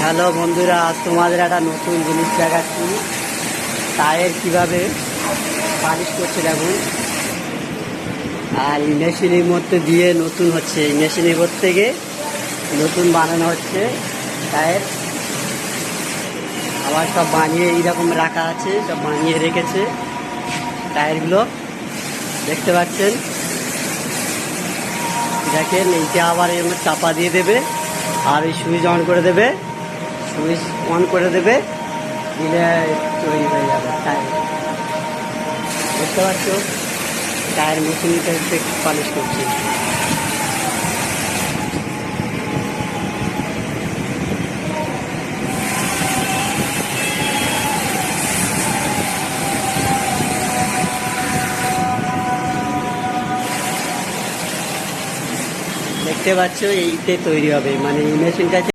Hello বন্ধুরা, আজ তোমাদের একটা নতুন জিনিস দেখাচ্ছি। টায়ার কিভাবে পালিশ করছে দেখুন। আর এই মেশিনের মধ্যে দিয়ে নতুন হচ্ছে, এই মেশিনের মধ্যে থেকে নতুন বানানো হচ্ছে টায়ার। আবার সব বানিয়ে এইরকম রাখা আছে, সব বানিয়ে রেখেছে টায়ারগুলো, দেখতে পাচ্ছেন। দেখেন, এইটা আবার এর মধ্যে চাপা দিয়ে দেবে আর এই সুইচ অন করে দেবে, সুইচ অন করে দেবে, দিলে তৈরি হয়ে যাবে টায়ার। দেখতে পাচ্ছ, টায়ার মেশিনটা পালিশ করছি। দেখতে পাচ্ছ, এইটাই তৈরি হবে, মানে এই মেশিনটা